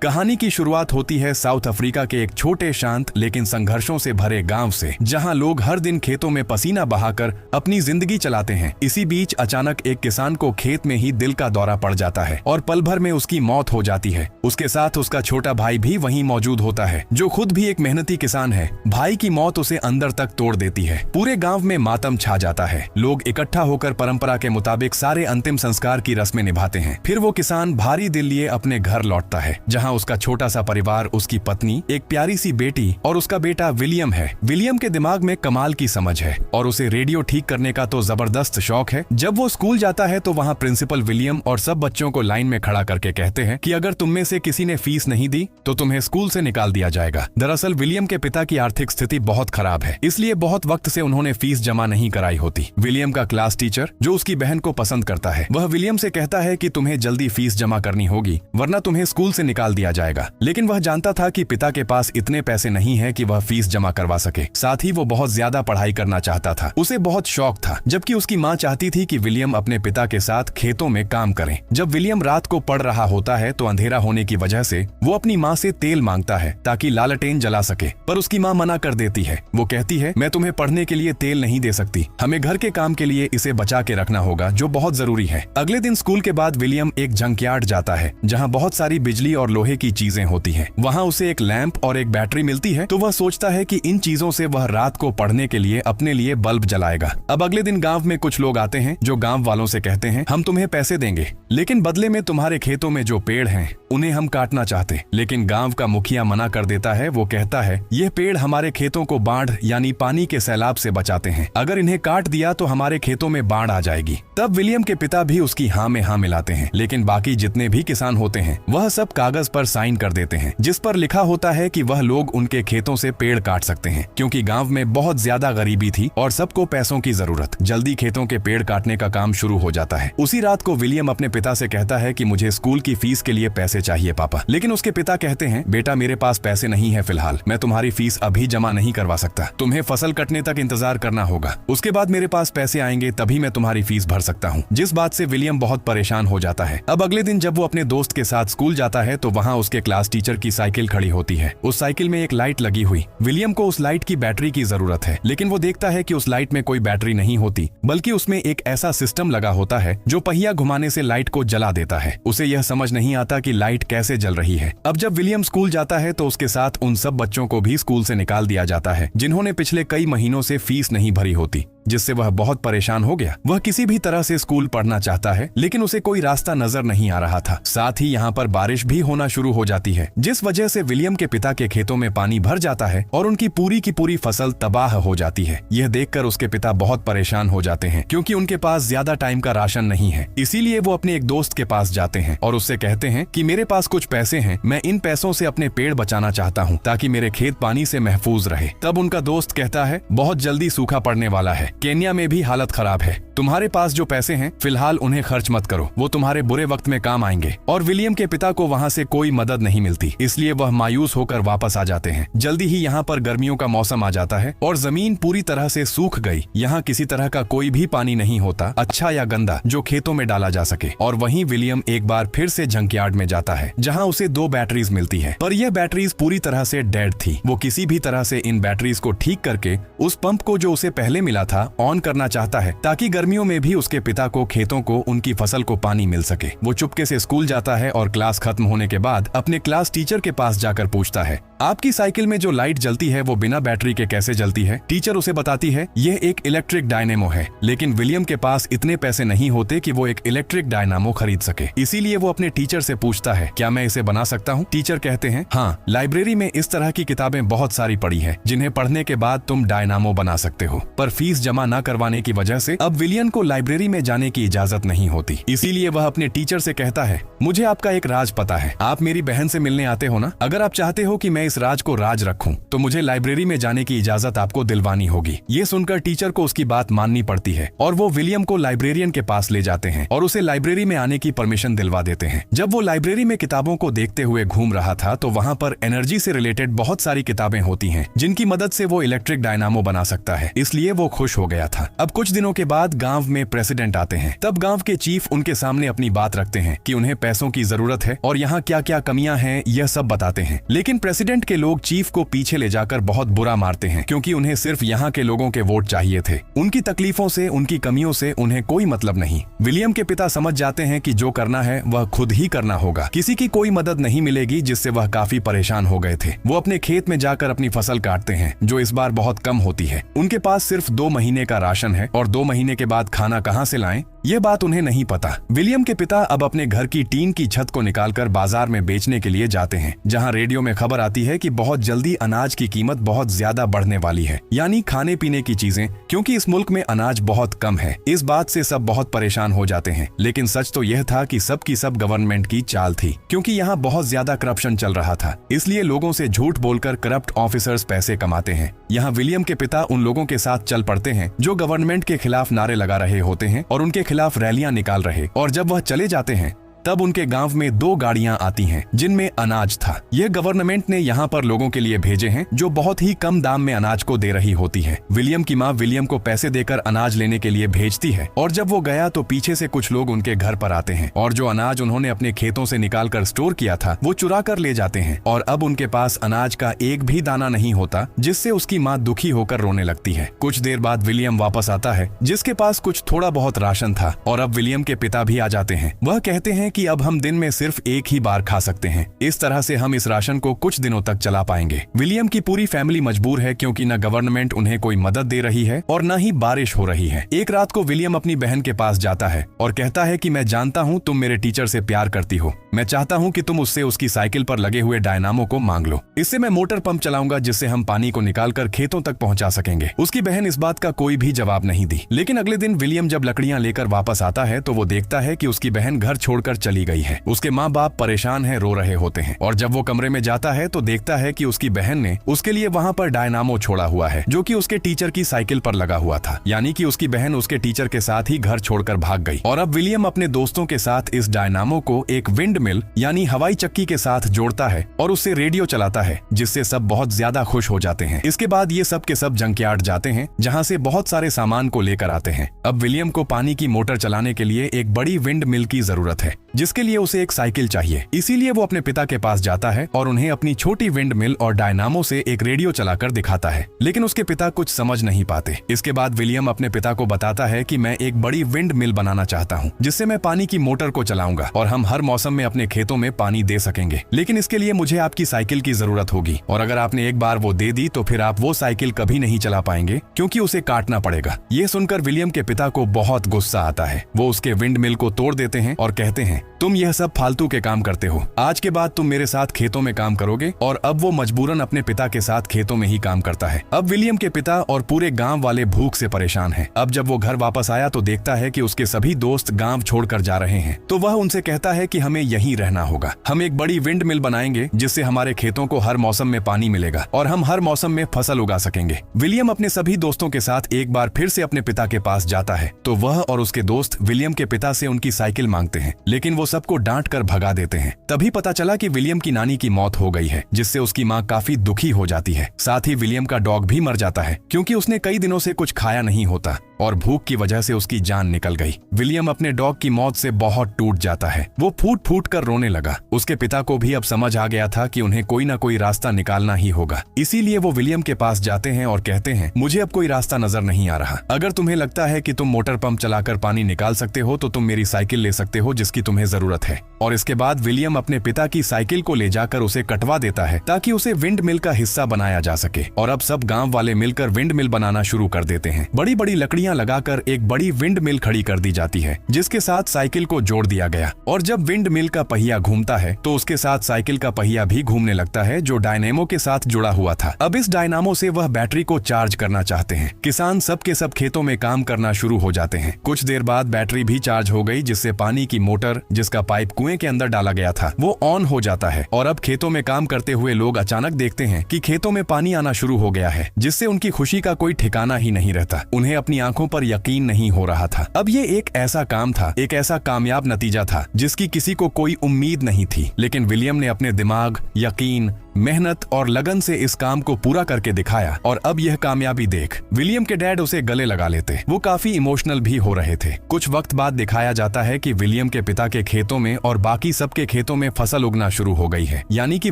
कहानी की शुरुआत होती है साउथ अफ्रीका के एक छोटे शांत लेकिन संघर्षों से भरे गांव से, जहां लोग हर दिन खेतों में पसीना बहाकर अपनी जिंदगी चलाते हैं। इसी बीच अचानक एक किसान को खेत में ही दिल का दौरा पड़ जाता है और पल भर में उसकी मौत हो जाती है। उसके साथ उसका छोटा भाई भी वहीं मौजूद होता है, जो खुद भी एक मेहनती किसान है। भाई की मौत उसे अंदर तक तोड़ देती है। पूरे गाँव में मातम छा जाता है। लोग इकट्ठा होकर परंपरा के मुताबिक सारे अंतिम संस्कार की रस्में निभाते हैं। फिर वो किसान भारी दिल लिए अपने घर लौटता है, जहाँ उसका छोटा सा परिवार, उसकी पत्नी, एक प्यारी सी बेटी और उसका बेटा विलियम है। विलियम के दिमाग में कमाल की समझ है और उसे रेडियो ठीक करने का तो जबरदस्त शौक है। जब वो स्कूल जाता है तो वहाँ प्रिंसिपल विलियम और सब बच्चों को लाइन में खड़ा करके कहते हैं कि अगर तुम में से किसी ने फीस नहीं दी तो तुम्हें स्कूल से निकाल दिया जाएगा। दरअसल विलियम के पिता की आर्थिक स्थिति बहुत खराब है, इसलिए बहुत वक्त से उन्होंने फीस जमा नहीं कराई होती। विलियम का क्लास टीचर, जो उसकी बहन को पसंद करता है, वह विलियम से कहता है कि तुम्हें जल्दी फीस जमा करनी होगी, वरना तुम्हें स्कूल से निकाल दिया जाएगा। लेकिन वह जानता था कि पिता के पास इतने पैसे नहीं है कि वह फीस जमा करवा सके। साथ ही वो बहुत ज्यादा पढ़ाई करना चाहता था। उसे बहुत शौक था, जबकि उसकी माँ चाहती थी कि विलियम अपने पिता के साथ खेतों में काम करें। जब विलियम रात को पढ़ रहा होता है तो अंधेरा होने की वजह से वो अपनी माँ से तेल मांगता है ताकि लालटेन जला सके, पर उसकी माँ मना कर देती है। वो कहती है, मैं तुम्हें पढ़ने के लिए तेल नहीं दे सकती, हमें घर के काम के लिए इसे बचा के रखना होगा, जो बहुत जरूरी है। अगले दिन स्कूल के बाद विलियम एक जंकयार्ड जाता है, जहाँ बहुत सारी बिजली और लोहे की चीजें होती हैं। वहाँ उसे एक लैंप और एक बैटरी मिलती है, तो वह सोचता है कि इन चीजों से वह रात को पढ़ने के लिए अपने लिए बल्ब जलाएगा। अब अगले दिन गांव में कुछ लोग आते हैं, जो गांव वालों से कहते हैं, हम तुम्हें पैसे देंगे, लेकिन बदले में तुम्हारे खेतों में जो पेड़ हैं उन्हें हम काटना चाहते। लेकिन गांव का मुखिया मना कर देता है। वो कहता है, यह पेड़ हमारे खेतों को बाढ़ यानी पानी के सैलाब से बचाते हैं, अगर इन्हें काट दिया तो हमारे खेतों में बाढ़ आ जाएगी। तब विलियम के पिता भी उसकी हाँ में हाँ मिलाते हैं, लेकिन बाकी जितने भी किसान होते हैं वह सब कागज पर साइन कर देते हैं, जिस पर लिखा होता है कि वह लोग उनके खेतों से पेड़ काट सकते हैं, क्योंकि गांव में बहुत ज्यादा गरीबी थी और सबको पैसों की जरूरत। जल्दी खेतों के पेड़ काटने का काम शुरू हो जाता है। उसी रात को विलियम अपने पिता से कहता है कि मुझे स्कूल की फीस के लिए पैसे चाहिए पापा। लेकिन उसके पिता कहते हैं, बेटा मेरे पास पैसे नहीं है फिलहाल, मैं तुम्हारी फीस अभी जमा नहीं करवा सकता, तुम्हें फसल कटने तक इंतजार करना होगा, उसके बाद मेरे पास पैसे आएंगे तभी मैं तुम्हारी फीस भर सकता हूँ। जिस बात से विलियम बहुत परेशान हो जाता है। अब अगले दिन जब वो अपने दोस्त के साथ स्कूल जाता है तो वहाँ उसके क्लास टीचर की साइकिल खड़ी होती है। उस साइकिल में एक लाइट लगी हुई। विलियम को उस लाइट की बैटरी की जरूरत है, लेकिन वो देखता है कि उस लाइट में कोई बैटरी नहीं होती, बल्कि उसमें एक ऐसा सिस्टम लगा होता है जो पहिया घुमाने से लाइट को जला देता है। उसे यह समझ नहीं आता कि लाइट कैसे जल रही है। अब जब विलियम स्कूल जाता है तो उसके साथ उन सब बच्चों को भी स्कूल से निकाल दिया जाता है, जिन्होंने पिछले कई महीनों से फीस नहीं भरी होती, जिससे वह बहुत परेशान हो गया। वह किसी भी तरह से स्कूल पढ़ना चाहता है, लेकिन उसे कोई रास्ता नजर नहीं आ रहा था। साथ ही यहाँ पर बारिश भी होना शुरू हो जाती है, जिस वजह से विलियम के पिता के खेतों में पानी भर जाता है और उनकी पूरी की पूरी फसल तबाह हो जाती है। यह देखकर उसके पिता बहुत परेशान हो जाते हैं, क्योंकि उनके पास ज्यादा टाइम का राशन नहीं है। इसीलिए वो अपने एक दोस्त के पास जाते हैं और उससे कहते हैं कि मेरे पास कुछ पैसे हैं, मैं इन पैसों से अपने पेड़ बचाना चाहता हूँ ताकि मेरे खेत पानी से महफूज रहे। तब उनका दोस्त कहता है, बहुत जल्दी सूखा पड़ने वाला है, केन्या में भी हालत खराब है, तुम्हारे पास जो पैसे हैं फिलहाल उन्हें खर्च मत करो, वो तुम्हारे बुरे वक्त में काम आएंगे। और विलियम के पिता को वहाँ से कोई मदद नहीं मिलती, इसलिए वह मायूस होकर वापस आ जाते हैं। जल्दी ही यहाँ पर गर्मियों का मौसम आ जाता है और जमीन पूरी तरह से सूख गई। यहाँ किसी तरह का कोई भी पानी नहीं होता, अच्छा या गंदा, जो खेतों में डाला जा सके। और वहीं विलियम एक बार फिर से जंकयार्ड में जाता है, जहाँ उसे 2 बैटरीज मिलती है, पर यह बैटरीज पूरी तरह से डेड थी। वो किसी भी तरह से इन बैटरीज को ठीक करके उस पंप को जो उसे पहले मिला था ऑन करना चाहता है, ताकि गर्मियों में भी उसके पिता को खेतों को उनकी फसल को पानी मिल सके। वो चुपके से स्कूल जाता है और क्लास खत्म होने के बाद अपने क्लास टीचर के पास जाकर पूछता है, आपकी साइकिल में जो लाइट जलती है वो बिना बैटरी के कैसे जलती है? टीचर उसे बताती है, यह एक इलेक्ट्रिक डायनेमो है। लेकिन विलियम के पास इतने पैसे नहीं होते कि वो एक इलेक्ट्रिक डायनामो खरीद सके। इसीलिए वो अपने टीचर से पूछता है, क्या मैं इसे बना सकता हूँ? टीचर कहते हैं, हाँ, लाइब्रेरी में इस तरह की किताबें बहुत सारी पड़ी है, जिन्हें पढ़ने के बाद तुम डायनामो बना सकते हो। पर फीस जमा न करवाने की वजह से अब विलियम को लाइब्रेरी में जाने की इजाजत नहीं होती। इसीलिए वह अपने टीचर से कहता है, मुझे आपका एक राज पता है, आप मेरी बहन से मिलने आते हो ना? अगर आप चाहते हो कि मैं इस राज को राज रखूं तो मुझे लाइब्रेरी में जाने की इजाजत आपको दिलवानी होगी। ये सुनकर टीचर को उसकी बात माननी पड़ती है और वो विलियम को लाइब्रेरियन के पास ले जाते हैं और उसे लाइब्रेरी में आने की परमिशन दिलवा देते हैं। जब वो लाइब्रेरी में किताबों को देखते हुए घूम रहा था तो वहाँ पर एनर्जी से रिलेटेड बहुत सारी किताबें होती हैं जिनकी मदद से वो इलेक्ट्रिक डायनामो बना सकता है, इसलिए वो खुश हो गया था। अब कुछ दिनों के बाद गांव में प्रेसिडेंट आते हैं। तब गांव के चीफ उनके सामने अपनी बात रखते हैं कि उन्हें पैसों की जरूरत है और यहाँ क्या क्या कमियां हैं यह सब बताते हैं। लेकिन प्रेसिडेंट के लोग चीफ को पीछे ले जाकर बहुत बुरा मारते हैं क्योंकि उन्हें सिर्फ यहाँ के लोगों के वोट चाहिए थे। उनकी तकलीफों से, उनकी कमियों से उन्हें कोई मतलब नहीं। विलियम के पिता समझ जाते हैं कि जो करना है वह खुद ही करना होगा, किसी की कोई मदद नहीं मिलेगी, जिससे वह काफी परेशान हो गए थे। वो अपने खेत में जाकर अपनी फसल काटते हैं जो इस बार बहुत कम होती है। उनके पास सिर्फ 2 महीने का राशन है और 2 महीने के बाद खाना कहाँ से लाएं ये बात उन्हें नहीं पता। विलियम के पिता अब अपने घर की टीन की छत को निकालकर बाजार में बेचने के लिए जाते हैं, जहां रेडियो में खबर आती है कि बहुत जल्दी अनाज की कीमत बहुत ज्यादा बढ़ने वाली है, यानी खाने पीने की चीजें, क्योंकि इस मुल्क में अनाज बहुत कम है। इस बात से सब बहुत परेशान हो जाते हैं, लेकिन सच तो यह था कि सब की सब गवर्नमेंट की चाल थी, क्योंकि यहाँ बहुत ज्यादा करप्शन चल रहा था, इसलिए लोगों से झूठ बोलकर करप्ट ऑफिसर्स पैसे कमाते हैं। यहाँ विलियम के पिता उन लोगों के साथ चल पड़ते हैं जो गवर्नमेंट के खिलाफ नारे लगा रहे होते हैं और उनके खिलाफ रैलियां निकाल रहे, और जब वह चले जाते हैं तब उनके गांव में 2 गाड़ियां आती हैं जिनमें अनाज था। यह गवर्नमेंट ने यहाँ पर लोगों के लिए भेजे हैं जो बहुत ही कम दाम में अनाज को दे रही होती है। विलियम की माँ विलियम को पैसे देकर अनाज लेने के लिए भेजती है और जब वो गया तो पीछे से कुछ लोग उनके घर पर आते हैं और जो अनाज उन्होंने अपने खेतों से निकाल कर स्टोर किया था वो चुरा कर ले जाते हैं और अब उनके पास अनाज का एक भी दाना नहीं होता, जिससे उसकी माँ दुखी होकर रोने लगती है। कुछ देर बाद विलियम वापस आता है जिसके पास कुछ थोड़ा बहुत राशन था और अब विलियम के पिता भी आ जाते हैं। वह कहते हैं कि अब हम दिन में सिर्फ एक ही बार खा सकते हैं, इस तरह से हम इस राशन को कुछ दिनों तक चला पाएंगे। विलियम की पूरी फैमिली मजबूर है क्योंकि न गवर्नमेंट उन्हें कोई मदद दे रही है और न ही बारिश हो रही है। एक रात को विलियम अपनी बहन के पास जाता है और कहता है कि मैं जानता हूँ तुम मेरे टीचर से प्यार करती हो, मैं चाहता हूँ कि तुम उससे उसकी साइकिल पर लगे हुए डायनामो को मांग लो, इससे मैं मोटर पंप चलाऊंगा जिससे हम पानी को निकालकर खेतों तक पहुंचा सकेंगे। उसकी बहन इस बात का कोई भी जवाब नहीं दी। लेकिन अगले दिन विलियम जब लकड़ियां लेकर वापस आता है तो वो देखता है कि उसकी बहन घर छोड़कर चली गई है। उसके माँ बाप परेशान हैं, रो रहे होते हैं और जब वो कमरे में जाता है तो देखता है कि उसकी बहन ने उसके लिए वहाँ पर डायनामो छोड़ा हुआ है जो कि उसके टीचर की साइकिल पर लगा हुआ था, यानी कि उसकी बहन उसके टीचर के साथ ही घर छोड़कर भाग गई। और अब विलियम अपने दोस्तों के साथ इस डायनामो को एक विंड मिल यानी हवाई चक्की के साथ जोड़ता है और उससे रेडियो चलाता है, जिससे सब बहुत ज्यादा खुश हो जाते हैं। इसके बाद ये सब के सब जंकयार्ड जाते हैं जहाँ से बहुत सारे सामान को लेकर आते हैं। अब विलियम को पानी की मोटर चलाने के लिए एक बड़ी विंड मिल की जरूरत है, जिसके लिए उसे एक साइकिल चाहिए। इसीलिए वो अपने पिता के पास जाता है और उन्हें अपनी छोटी विंड मिल और डायनामो से एक रेडियो चलाकर दिखाता है, लेकिन उसके पिता कुछ समझ नहीं पाते। इसके बाद विलियम अपने पिता को बताता है कि मैं एक बड़ी विंड मिल बनाना चाहता हूँ जिससे मैं पानी की मोटर को चलाऊंगा और हम हर मौसम में अपने खेतों में पानी दे सकेंगे, लेकिन इसके लिए मुझे आपकी साइकिल की जरूरत होगी और अगर आपने एक बार वो दे दी तो फिर आप वो साइकिल कभी नहीं चला पाएंगे क्योंकि उसे काटना पड़ेगा। ये सुनकर विलियम के पिता को बहुत गुस्सा आता है। वो उसके विंड मिल को तोड़ देते हैं और कहते हैं तुम यह सब फालतू के काम करते हो, आज के बाद तुम मेरे साथ खेतों में काम करोगे। और अब वो मजबूरन अपने पिता के साथ खेतों में ही काम करता है। अब विलियम के पिता और पूरे गांव वाले भूख से परेशान हैं। अब जब वो घर वापस आया तो देखता है कि उसके सभी दोस्त गांव छोड़कर जा रहे हैं, तो वह उनसे कहता है कि हमें यहीं रहना होगा। हम एक बड़ी विंड मिल बनाएंगे जिससे हमारे खेतों को हर मौसम में पानी मिलेगा और हम हर मौसम में फसल उगा सकेंगे। विलियम अपने सभी दोस्तों के साथ एक बार फिर से अपने पिता के पास जाता है तो वह और उसके दोस्त विलियम के पिता से उनकी साइकिल मांगते हैं, लेकिन वो सबको डांट कर भगा देते हैं। तभी पता चला कि विलियम की नानी की मौत हो गई है, जिससे उसकी माँ काफी दुखी हो जाती है। साथ ही विलियम का डॉग भी मर जाता है क्योंकि उसने कई दिनों से कुछ खाया नहीं होता और भूख की वजह से उसकी जान निकल गई। विलियम अपने डॉग की मौत से बहुत टूट जाता है। वो फूट फूट कर रोने लगा। उसके पिता को भी अब समझ आ गया था कि उन्हें कोई ना कोई रास्ता निकालना ही होगा। इसीलिए वो विलियम के पास जाते हैं और कहते हैं मुझे अब कोई रास्ता नजर नहीं आ रहा। अगर तुम्हें लगता है कि तुम मोटर पंप चलाकर पानी निकाल सकते हो तो तुम मेरी साइकिल ले सकते हो जिसकी तुम्हें जरूरत है। और इसके बाद विलियम अपने पिता की साइकिल को ले जाकर उसे कटवा देता है ताकि उसे विंड मिल का हिस्सा बनाया जा सके। और अब सब गांव वाले मिलकर विंड मिल बनाना शुरू कर देते हैं। बड़ी बड़ी लकड़ियां लगाकर एक बड़ी विंड मिल खड़ी कर दी जाती है जिसके साथ साइकिल को जोड़ दिया गया। और जब विंड मिल का पहिया घूमता है तो उसके साथ साइकिल का पहिया भी घूमने लगता है जो डायनेमो के साथ जुड़ा हुआ था। अब इस डायनामो से वह बैटरी को चार्ज करना चाहते हैं। किसान सब के सब खेतों में काम करना शुरू हो जाते हैं। कुछ देर बाद बैटरी भी चार्ज हो गई जिससे पानी की मोटर जिसका पाइप कुएं के अंदर डाला गया था वो ऑन हो जाता है और अब खेतों में काम करते हुए लोग अचानक देखते हैं कि खेतों में पानी आना शुरू हो गया है, जिससे उनकी खुशी का कोई ठिकाना ही नहीं रहता। उन्हें अपनी आंखों पर यकीन नहीं हो रहा था। अब ये एक ऐसा काम था, एक ऐसा कामयाब नतीजा था जिसकी किसी को कोई उम्मीद नहीं थी, लेकिन विलियम ने अपने दिमाग, यकीन, मेहनत और लगन से इस काम को पूरा करके दिखाया और अब यह कामयाबी देख विलियम के डैड उसे गले लगा लेते। वो काफी इमोशनल भी हो रहे थे। कुछ वक्त बाद दिखाया जाता है कि विलियम के पिता के खेतों में और बाकी सबके खेतों में फसल उगना शुरू हो गई है, यानी कि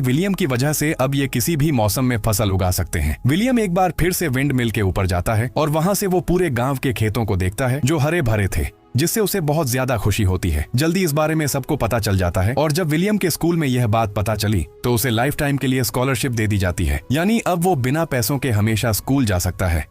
विलियम की वजह से अब ये किसी भी मौसम में फसल उगा सकते हैं। विलियम एक बार फिर से विंड मिल के ऊपर जाता है और वहां से वो पूरे गांव के खेतों को देखता है जो हरे भरे थे, जिससे उसे बहुत ज्यादा खुशी होती है। जल्दी इस बारे में सबको पता चल जाता है और जब विलियम के स्कूल में यह बात पता चली तो उसे लाइफ टाइम के लिए स्कॉलरशिप दे दी जाती है, यानी अब वो बिना पैसों के हमेशा स्कूल जा सकता है।